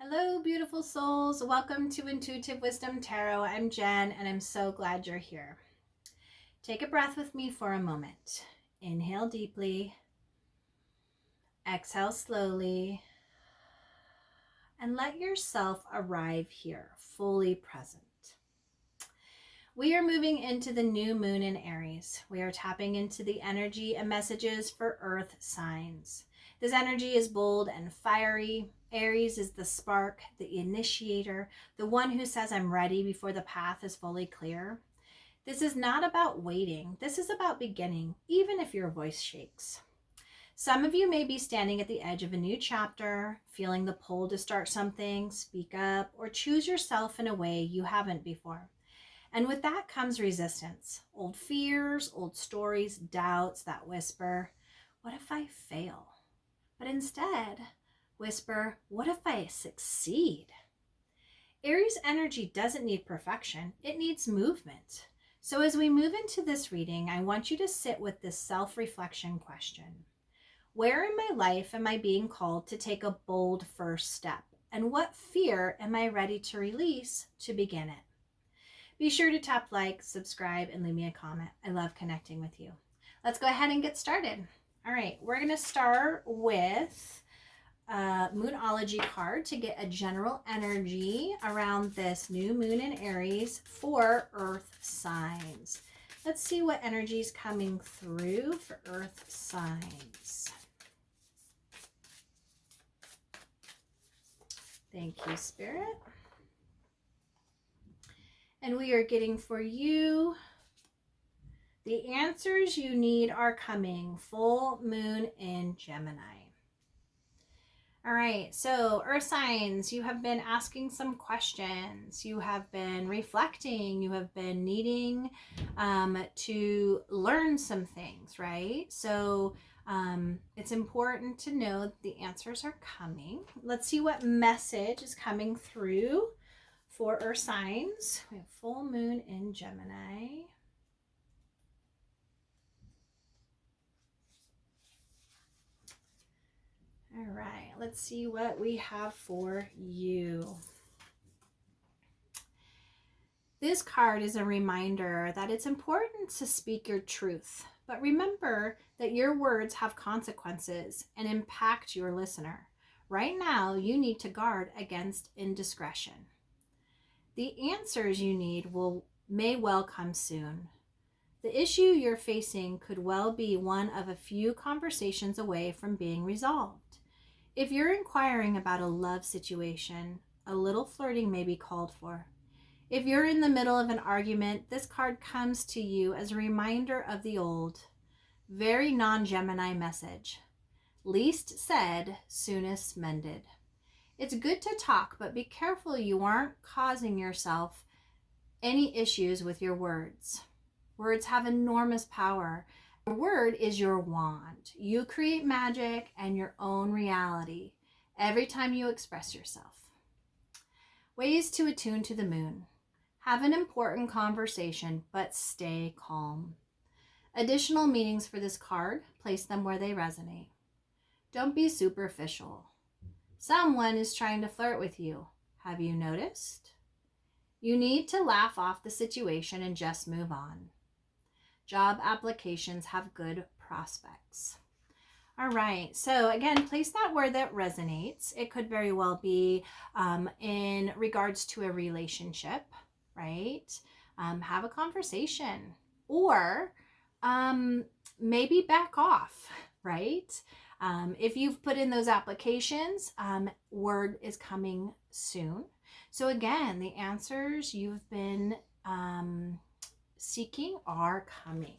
Hello, beautiful souls. Welcome to Intuitive Wisdom Tarot. I'm Jen, and I'm so glad you're here. Take a breath with me for a moment. Inhale deeply. Exhale slowly. And let yourself arrive here, fully present. We are moving into the new moon in Aries. We are tapping into the energy and messages for earth signs. This energy is bold and fiery. Aries is the spark, the initiator, the one who says, I'm ready before the path is fully clear. This is not about waiting. This is about beginning, even if your voice shakes. Some of you may be standing at the edge of a new chapter, feeling the pull to start something, speak up, or choose yourself in a way you haven't before. And with that comes resistance, old fears, old stories, doubts that whisper, what if I fail? But instead, whisper, what if I succeed? Aries energy doesn't need perfection, it needs movement. So as we move into this reading, I want you to sit with this self-reflection question. Where in my life am I being called to take a bold first step? And what fear am I ready to release to begin it? Be sure to tap like, subscribe, and leave me a comment. I love connecting with you. Let's go ahead and get started. All right, we're going to start with a Moonology card to get a general energy around this new moon in Aries for earth signs. Let's see what energy is coming through for earth signs. Thank you, Spirit. And we are getting for you, the answers you need are coming. Full moon in Gemini. All right, so earth signs, you have been asking some questions. You have been reflecting. You have been needing to learn some things, right? So it's important to know that the answers are coming. Let's see what message is coming through for earth signs. We have full moon in Gemini. All right, let's see what we have for you. This card is a reminder that it's important to speak your truth, but remember that your words have consequences and impact your listener. Right now, you need to guard against indiscretion. The answers you need may well come soon. The issue you're facing could well be one of a few conversations away from being resolved. If you're inquiring about a love situation, a little flirting may be called for. If you're in the middle of an argument, this card comes to you as a reminder of the old, very non-Gemini message. Least said, soonest mended. It's good to talk, but be careful you aren't causing yourself any issues with your words. Words have enormous power. Your word is your wand. You create magic and your own reality every time you express yourself. Ways to attune to the moon. Have an important conversation, but stay calm. Additional meanings for this card, place them where they resonate. Don't be superficial. Someone is trying to flirt with you. Have you noticed? You need to laugh off the situation and just move on. Job applications have good prospects. All right, so again, place that where that resonates. It could very well be in regards to a relationship, right? Have a conversation, or maybe back off, right? If you've put in those applications, word is coming soon. So again, the answers you've been seeking are coming.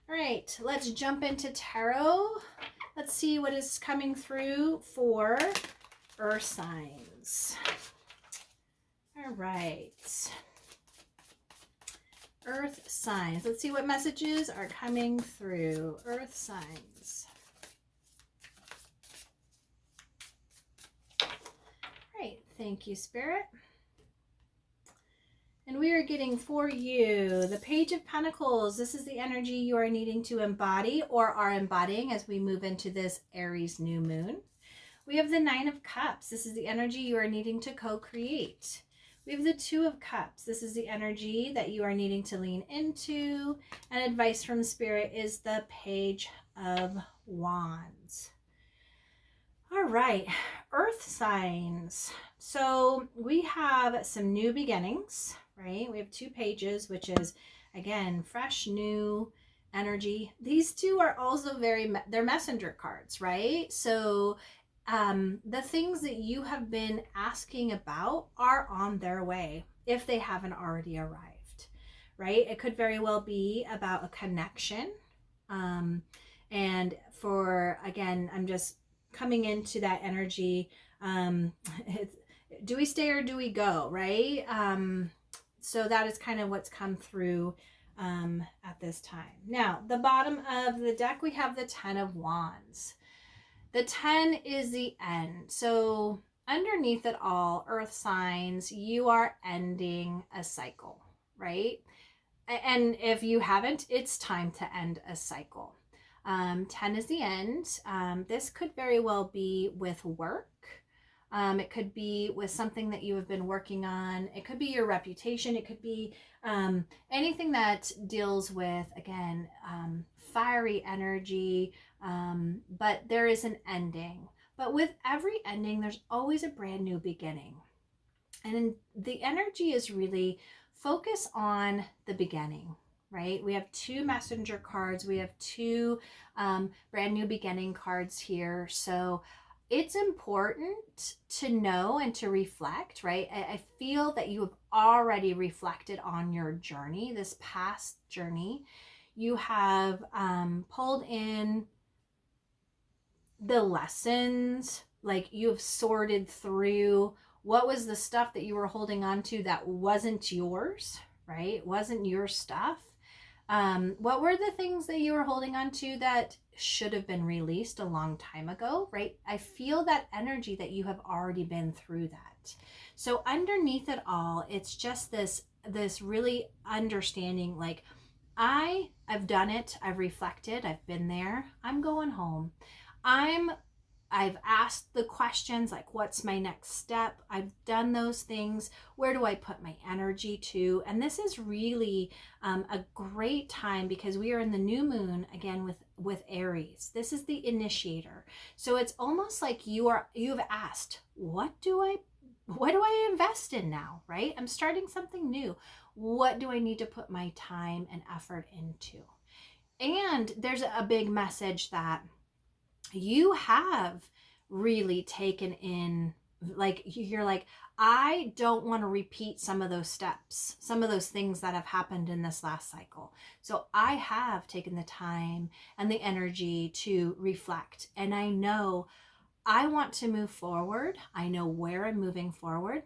All right, let's jump into tarot. Let's see what is coming through for earth signs. All right. Earth signs. Let's see what messages are coming through. Earth signs. Right, thank you, Spirit. And we are getting for you the Page of Pentacles. This is the energy you are needing to embody or are embodying as we move into this Aries new moon. We have the Nine of Cups. This is the energy you are needing to co-create. We have the Two of Cups. This is the energy that you are needing to lean into. And advice from Spirit is the Page of Wands. All right, earth signs. So we have some new beginnings, right? We have 2 pages, which is, again, fresh, new energy. These two are also they're messenger cards, right? So the things that you have been asking about are on their way if they haven't already arrived, right? It could very well be about a connection. And for, again, I'm just coming into that energy. Do we stay or do we go, right? So that is kind of what's come through at this time. Now, the bottom of the deck, we have the 10 of Wands. The 10 is the end. So underneath it all, earth signs, you are ending a cycle, right? And if you haven't, it's time to end a cycle. 10 is the end. This could very well be with work. It could be with something that you have been working on. It could be your reputation. It could be anything that deals with, again, fiery energy. But there is an ending. But with every ending, there's always a brand new beginning. And the energy is really focus on the beginning, right? We have 2 messenger cards. We have 2 brand new beginning cards here. So it's important to know and to reflect, right? I feel that you have already reflected on your journey, this past journey. You have pulled in the lessons, like you have sorted through what was the stuff that you were holding on to that wasn't yours, right? Wasn't your stuff. What were the things that you were holding on to that should have been released a long time ago, right? I feel that energy that you have already been through that. So underneath it all, it's just this really understanding, like, I've done it, I've reflected, I've been there, I'm going home. I've asked the questions, like, what's my next step? I've done those things. Where do I put my energy to? And this is really a great time because we are in the new moon again with Aries. This is the initiator. So it's almost like you've asked, what do I invest in now, right? I'm starting something new. What do I need to put my time and effort into? And there's a big message that you have really taken in, like, you're like, I don't want to repeat some of those steps, some of those things that have happened in this last cycle. So I have taken the time and the energy to reflect. And I know I want to move forward. I know where I'm moving forward.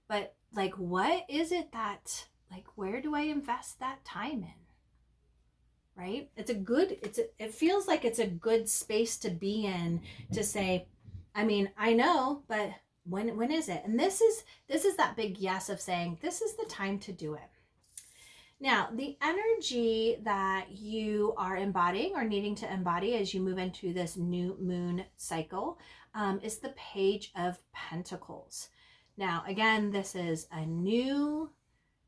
But, like, what is it that, like, where do I invest that time in? Right? It feels like it's a good space to be in, to say, I mean, I know, but when is it? And this is that big yes of saying, this is the time to do it. Now, the energy that you are embodying or needing to embody as you move into this new moon cycle is the Page of Pentacles. Now, again, this is a new,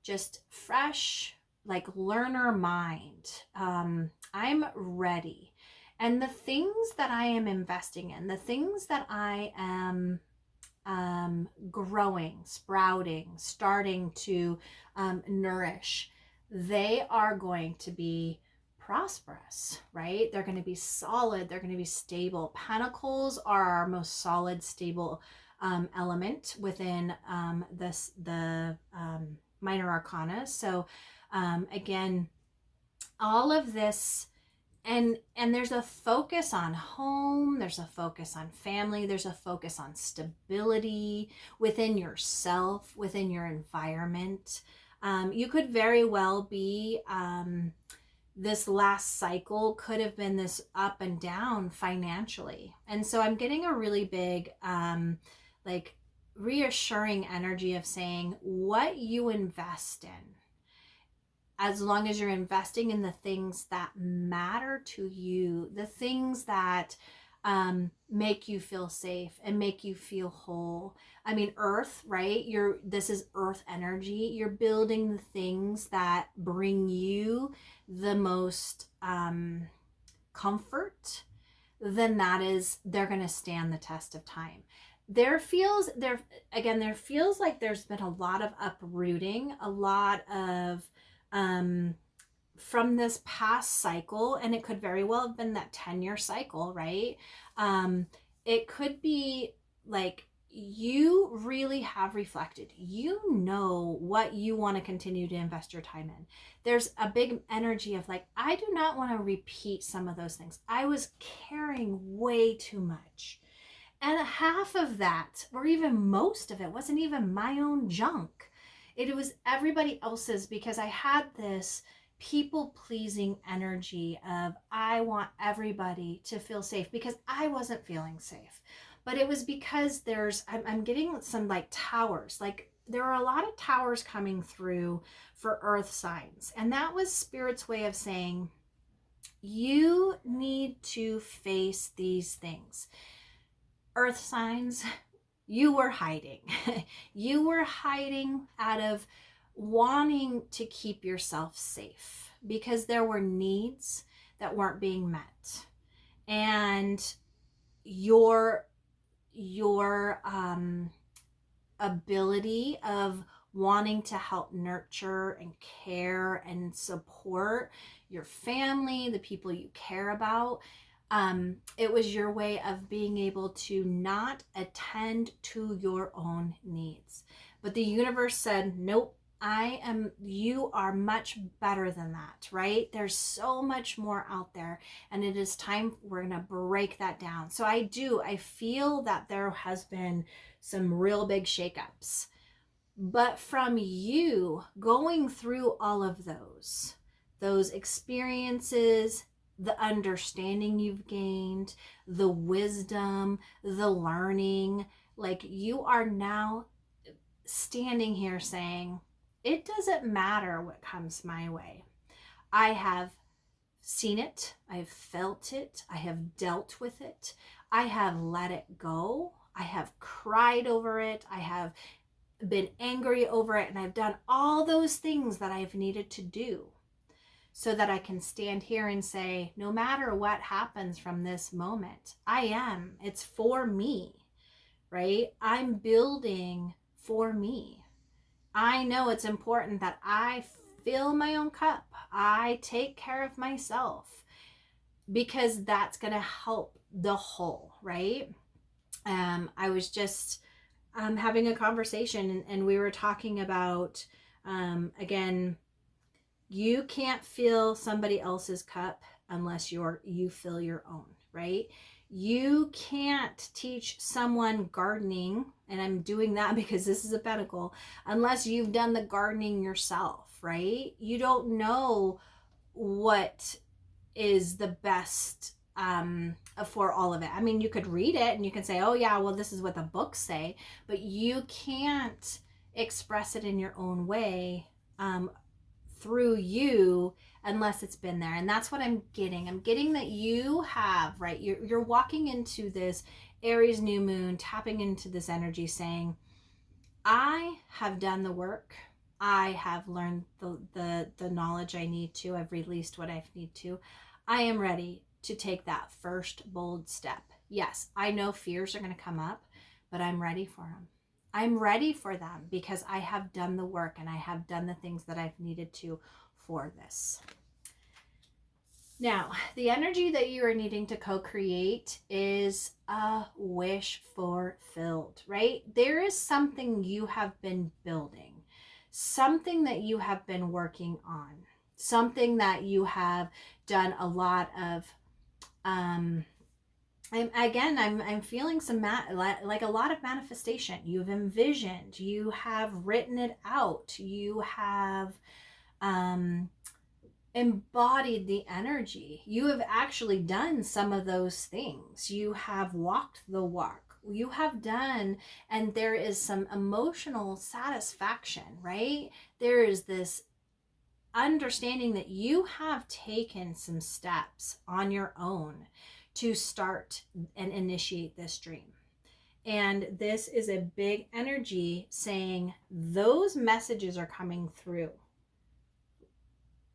just fresh, like, learner mind. I'm ready. And the things that I am investing in, the things that I am growing, sprouting, starting to nourish, they are going to be prosperous, right? They're going to be solid. They're going to be stable. Pentacles are our most solid, stable element within the minor arcana. So again, all of this, and there's a focus on home, there's a focus on family, there's a focus on stability within yourself, within your environment. You could very well be, this last cycle could have been this up and down financially. And so I'm getting a really big, like, reassuring energy of saying what you invest in, as long as you're investing in the things that matter to you, the things that make you feel safe and make you feel whole. I mean, earth, right? This is earth energy. You're building the things that bring you the most comfort. Then they're going to stand the test of time. There feels like there's been a lot of uprooting, a lot of from this past cycle, and it could very well have been that 10-year cycle, right? It could be like you really have reflected. You know what you want to continue to invest your time in. There's a big energy of like, I do not want to repeat some of those things. I was carrying way too much. And half of that, or even most of it, wasn't even my own junk. It was everybody else's, because I had this people-pleasing energy of I want everybody to feel safe because I wasn't feeling safe. But it was because I'm getting some like towers, like there are a lot of towers coming through for earth signs. And that was Spirit's way of saying, you need to face these things. Earth signs, you were hiding. You were hiding out of wanting to keep yourself safe because there were needs that weren't being met. And your ability of wanting to help nurture and care and support your family, the people you care about, it was your way of being able to not attend to your own needs. But the universe said, nope, you are much better than that, right? There's so much more out there, and it is time we're going to break that down. So I feel that there has been some real big shakeups, but from you going through all of those experiences, the understanding you've gained, the wisdom, the learning, like you are now standing here saying, it doesn't matter what comes my way. I have seen it, I have felt it, I have dealt with it, I have let it go, I have cried over it, I have been angry over it, and I've done all those things that I've needed to do so that I can stand here and say, no matter what happens from this moment, it's for me, right? I'm building for me. I know it's important that I fill my own cup. I take care of myself because that's going to help the whole, right? I was just having a conversation and we were talking about, again, you can't fill somebody else's cup unless you fill your own, right? You can't teach someone gardening, and I'm doing that because this is a pentacle, unless you've done the gardening yourself, right? You don't know what is the best for all of it. I mean, you could read it and you can say, oh yeah, well, this is what the books say, but you can't express it in your own way through you unless it's been there. And that's what I'm getting that you have, right? You're walking into this Aries new moon, tapping into this energy saying, I have done the work. I have learned the knowledge I need to. I've released what I need to. I am ready to take that first bold step. Yes, I know fears are going to come up, but I'm ready for them. I'm ready for them because I have done the work and I have done the things that I've needed to for this. Now, the energy that you are needing to co-create is a wish fulfilled, right? There is something you have been building, something that you have been working on, something that you have done a lot of, I'm feeling like a lot of manifestation. You've envisioned, you have written it out, you have embodied the energy. You have actually done some of those things. You have walked the walk. You have done, and there is some emotional satisfaction, right? There is this understanding that you have taken some steps on your own to start and initiate this dream. And this is a big energy saying those messages are coming through.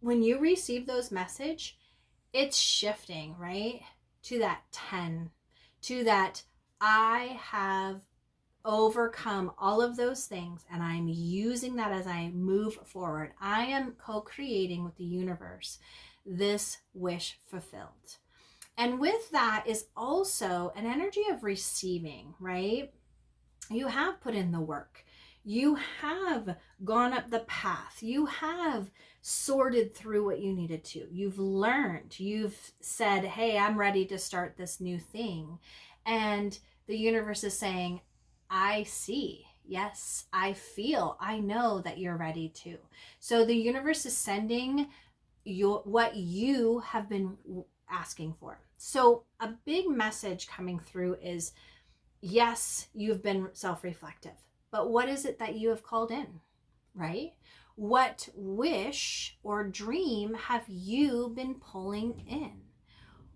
When you receive those messages, it's shifting, right? To that 10, to that I have overcome all of those things and I'm using that as I move forward. I am co-creating with the universe this wish fulfilled. And with that is also an energy of receiving, right? You have put in the work. You have gone up the path. You have sorted through what you needed to. You've learned. You've said, hey, I'm ready to start this new thing. And the universe is saying, I see. Yes, I feel. I know that you're ready to. So the universe is sending what you have been asking for. So a big message coming through is, yes, you've been self-reflective, but what is it that you have called in, right? What wish or dream have you been pulling in?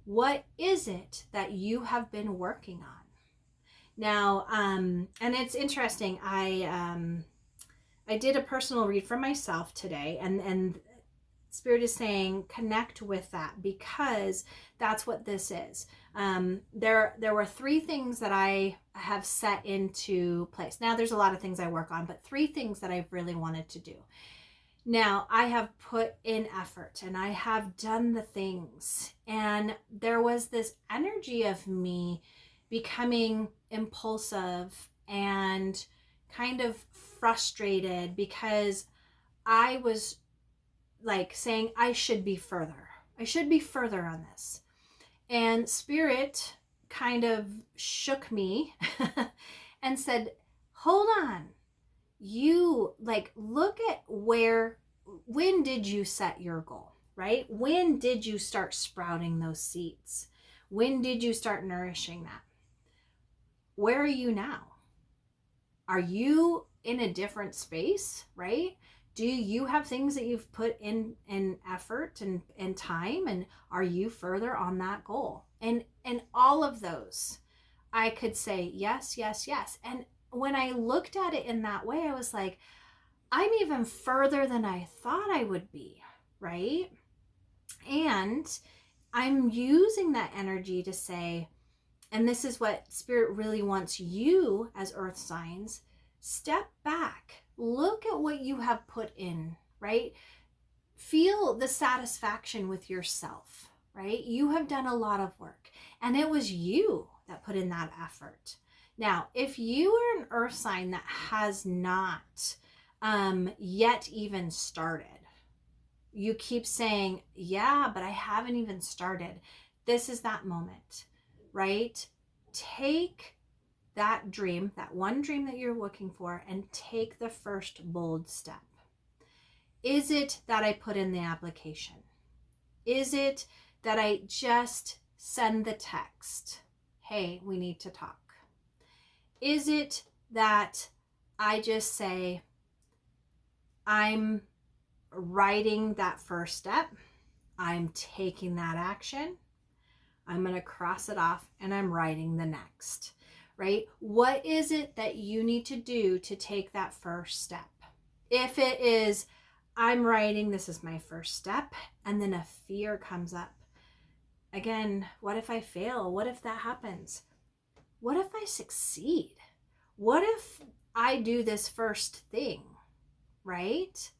What is it that you have been working on? Now, and it's interesting. I did a personal read for myself today, and Spirit is saying connect with that, because that's what this is. There were 3 things that I have set into place. Now there's a lot of things I work on, but 3 things that I've really wanted to do. Now I have put in effort and I have done the things, and there was this energy of me becoming impulsive and kind of frustrated because I was like saying I should be further. I should be further on this. And Spirit kind of shook me and said, hold on. You look at when did you set your goal, right? When did you start sprouting those seeds? When did you start nourishing that? Where are you now? Are you in a different space, right? Do you have things that you've put in effort and time, and are you further on that goal? And all of those, I could say yes, yes, yes. And when I looked at it in that way, I was like, I'm even further than I thought I would be, right? And I'm using that energy to say, and this is what Spirit really wants you as earth signs, step back. Look at what you have put in, right? Feel the satisfaction with yourself, right? You have done a lot of work, and it was you that put in that effort. Now, if you are an earth sign that has not yet even started, you keep saying, yeah, but I haven't even started. This is that moment, right? Take that dream, that one dream that you're looking for, and take the first bold step. Is it that I put in the application? Is it that I just send the text, hey, we need to talk? Is it that I just say, I'm writing that first step, I'm taking that action, I'm going to cross it off, and I'm writing the next? Right? What is it that you need to do to take that first step? If it is, I'm writing, this is my first step, and then a fear comes up. Again, what if I fail? What if that happens? What if I succeed? What if I do this first thing? Right?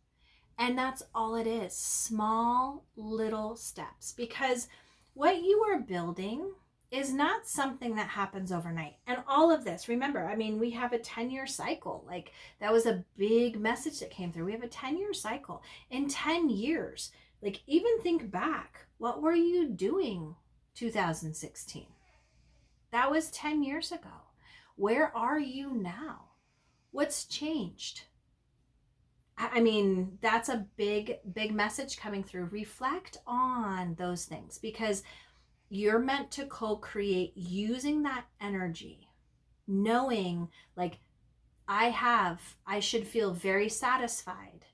And that's all it is. Small little steps. Because what you are building is not something that happens overnight. And all of this, remember, I mean, we have a 10-year cycle. Like, that was a big message that came through. We have a 10-year cycle. In 10 years, like, even think back, what were you doing 2016? That was 10 years ago. Where are you now? What's changed? I mean, that's a big, big message coming through. Reflect on those things, because you're meant to co-create using that energy, knowing like I should feel very satisfied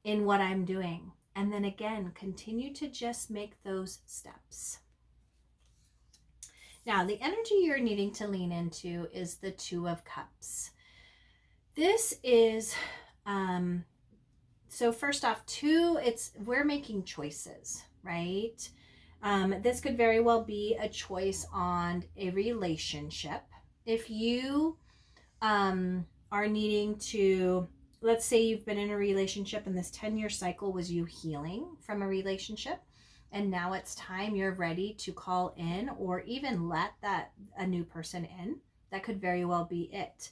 in what I'm doing. And then again, continue to just make those steps. Now, the energy you're needing to lean into is the Two of Cups. This is, so first off, we're making choices, right? This could very well be a choice on a relationship. If you are needing to, let's say you've been in a relationship and this 10-year cycle was you healing from a relationship, and now it's time, you're ready to call in or even let a new person in. That could very well be it.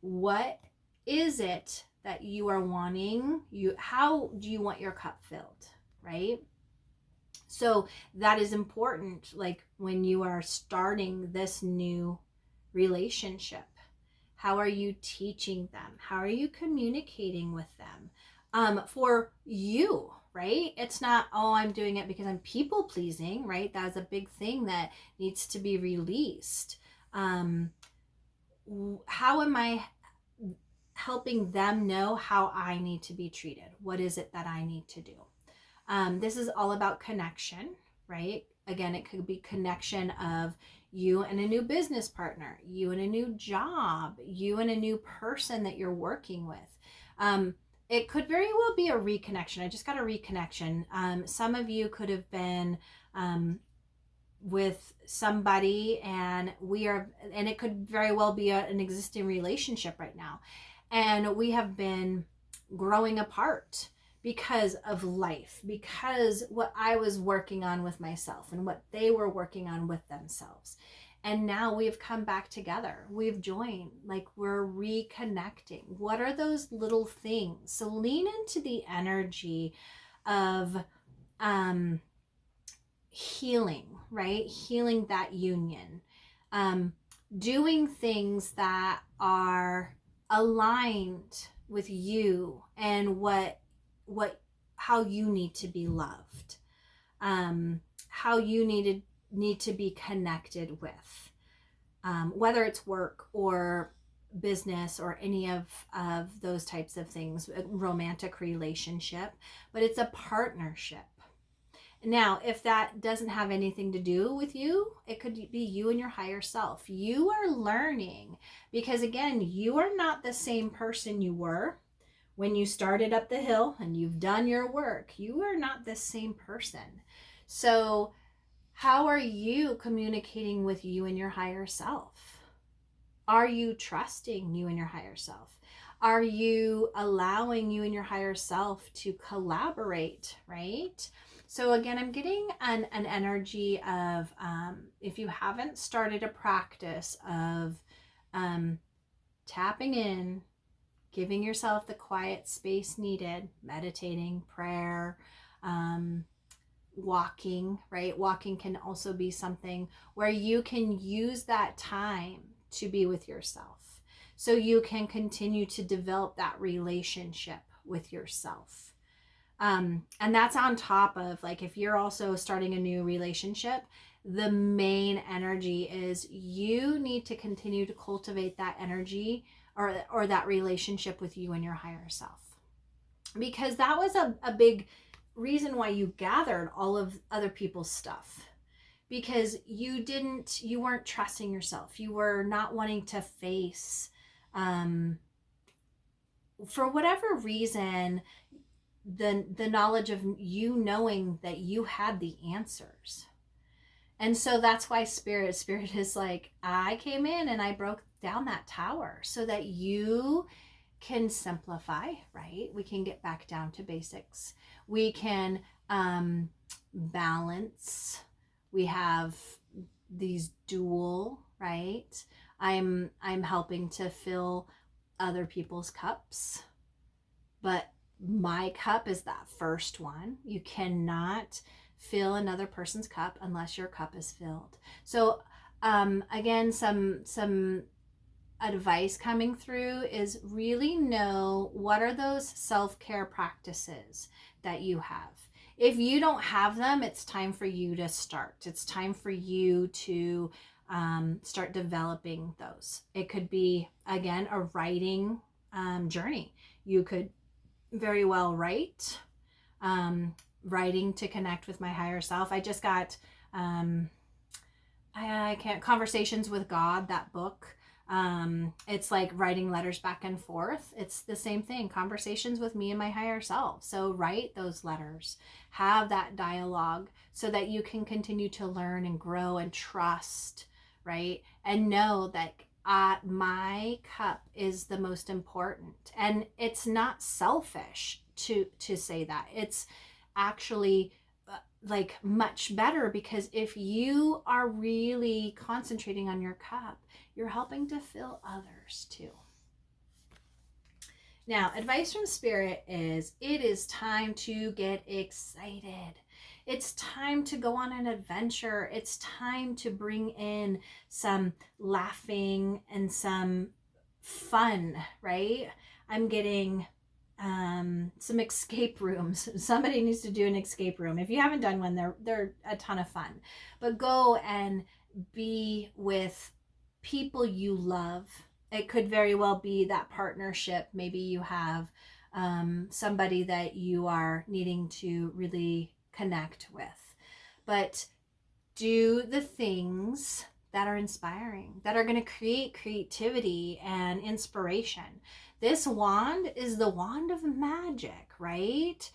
What is it that you are wanting? How do you want your cup filled, right? So that is important, like when you are starting this new relationship. How are you teaching them? How are you communicating with them? For you, right? It's not, oh, I'm doing it because I'm people pleasing, right? That's a big thing that needs to be released. How am I helping them know how I need to be treated? What is it that I need to do? This is all about connection, right? Again, it could be connection of you and a new business partner, you and a new job, you and a new person that you're working with. It could very well be a reconnection. I just got a reconnection. Some of you could have been with somebody and it could very well be an existing relationship right now. And we have been growing apart because of life, because what I was working on with myself and what they were working on with themselves. And now we've come back together. We've joined, like we're reconnecting. What are those little things? So lean into the energy of healing, right? Healing that union. Doing things that are aligned with you and how you need to be loved, how you need to be connected with, whether it's work or business or any of those types of things, a romantic relationship, but it's a partnership. Now, if that doesn't have anything to do with you, it could be you and your higher self. You are learning because, again, you are not the same person you were when you started up the hill and you've done your work. You are not the same person. So how are you communicating with you and your higher self? Are you trusting you and your higher self? Are you allowing you and your higher self to collaborate, right? So again, I'm getting an energy of, if you haven't started a practice of tapping in, giving yourself the quiet space needed, meditating, prayer, walking, right? Walking can also be something where you can use that time to be with yourself. So you can continue to develop that relationship with yourself. And that's on top of, like, if you're also starting a new relationship, the main energy is you need to continue to cultivate that energy or that relationship with you and your higher self. Because that was a big reason why you gathered all of other people's stuff. Because you weren't trusting yourself. You were not wanting to face, for whatever reason, the knowledge of you knowing that you had the answers. And so that's why spirit is like, I came in and I broke down that tower so that you can simplify, right? We can get back down to basics. We can balance. We have these dual, right? I'm helping to fill other people's cups, but my cup is that first one. You cannot fill another person's cup unless your cup is filled. So again, some advice coming through is really know what are those self-care practices that you have. If you don't have them, it's time for you to start. It's time for you to start developing those. It could be, again, a writing journey. You could very well write, writing to connect with my higher self. I just got I can't, Conversations with God, that book. It's like writing letters back and forth. It's the same thing, conversations with me and my higher self. So write those letters, have that dialogue so that you can continue to learn and grow and trust, right? And know that my cup is the most important. And it's not selfish to say that. It's actually like much better, because if you are really concentrating on your cup, you're helping to fill others too. Now, advice from Spirit is it is time to get excited. It's time to go on an adventure. It's time to bring in some laughing and some fun, right? I'm getting some escape rooms. Somebody needs to do an escape room. If you haven't done one, they're a ton of fun. But go and be with people you love. It could very well be that partnership. Maybe you have somebody that you are needing to really connect with. But do the things that are inspiring, that are going to create creativity and inspiration. This wand is the wand of magic, right?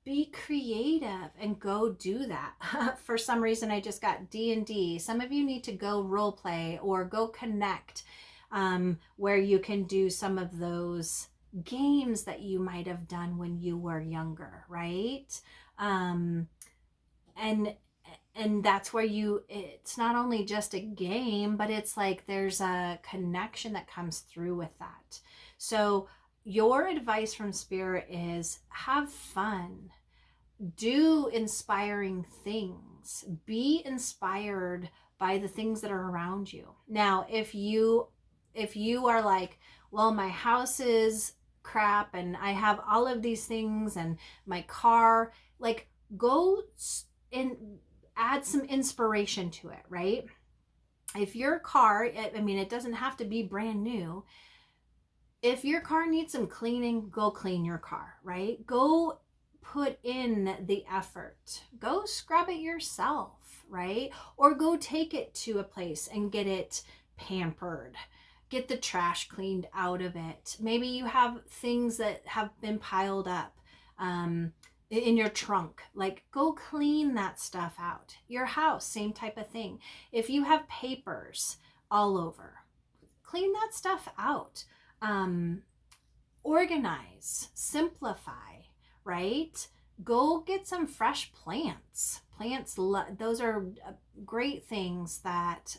Be creative and go do that. For some reason, I just got D&D. Some of you need to go role play or go connect, where you can do some of those games that you might have done when you were younger, right? And that's where it's not only just a game, but it's like there's a connection that comes through with that. So your advice from Spirit is have fun, do inspiring things, be inspired by the things that are around you. Now, if you are like, well, my house is crap and I have all of these things and my car, like, go and add some inspiration to it, right? If your car, I mean, it doesn't have to be brand new. If your car needs some cleaning, go clean your car, right? Go put in the effort. Go scrub it yourself, right? Or go take it to a place and get it pampered. Get the trash cleaned out of it. Maybe you have things that have been piled up in your trunk. Like, go clean that stuff out. Your house, same type of thing. If you have papers all over, clean that stuff out. Organize, simplify, right? Go get some fresh plants. Those are great things that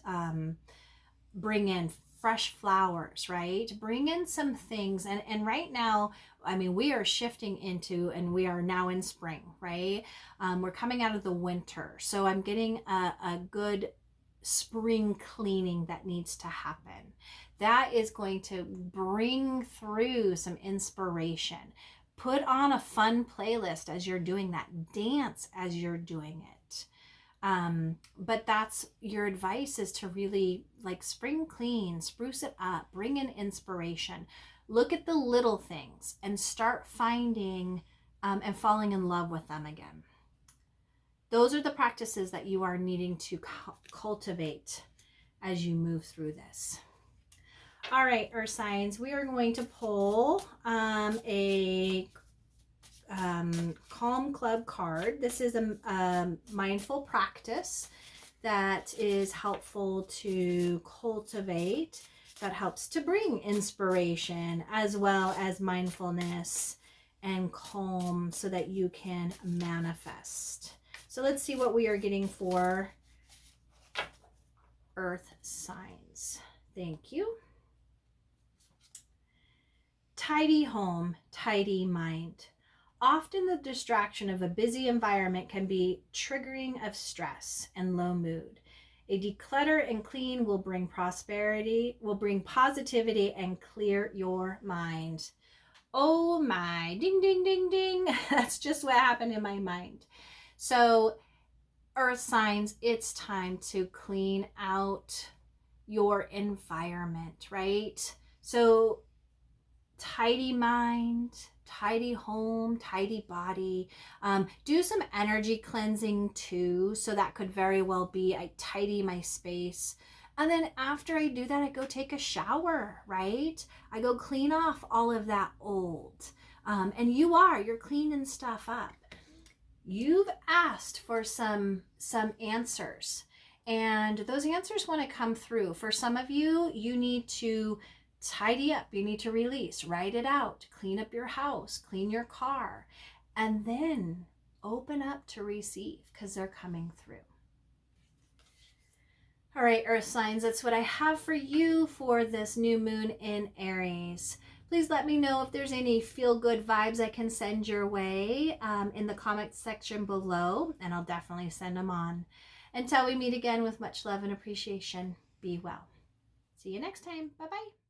bring in fresh flowers, right? Bring in some things. And right now, I mean, we are shifting into, and we are now in spring, right? We're coming out of the winter. So I'm getting a good spring cleaning that needs to happen. That is going to bring through some inspiration. Put on a fun playlist as you're doing that. Dance as you're doing it. But that's your advice, is to really like spring clean, spruce it up, bring in inspiration. Look at the little things and start finding and falling in love with them again. Those are the practices that you are needing to cultivate as you move through this. All right, Earth signs, we are going to pull a Calm Club card. This is a mindful practice that is helpful to cultivate, that helps to bring inspiration as well as mindfulness and calm so that you can manifest. So let's see what we are getting for Earth signs. Thank you. Tidy home, tidy mind. Often the distraction of a busy environment can be triggering of stress and low mood. A declutter and clean will bring prosperity, will bring positivity and clear your mind. Oh my, ding, ding, ding, ding. That's just what happened in my mind. So Earth signs, it's time to clean out your environment, right? So tidy mind, tidy home, tidy body. Do some energy cleansing too. So that could very well be I tidy my space. And then after I do that, I go take a shower, right? I go clean off all of that old. And you're cleaning stuff up. You've asked for some answers, and those answers want to come through. For some of you, you need to tidy up, you need to release, write it out, clean up your house, clean your car, and then open up to receive because they're coming through. All right, Earth signs, that's what I have for you for this new moon in Aries. Please let me know if there's any feel-good vibes I can send your way in the comment section below, and I'll definitely send them on. Until we meet again, with much love and appreciation, be well. See you next time. Bye-bye.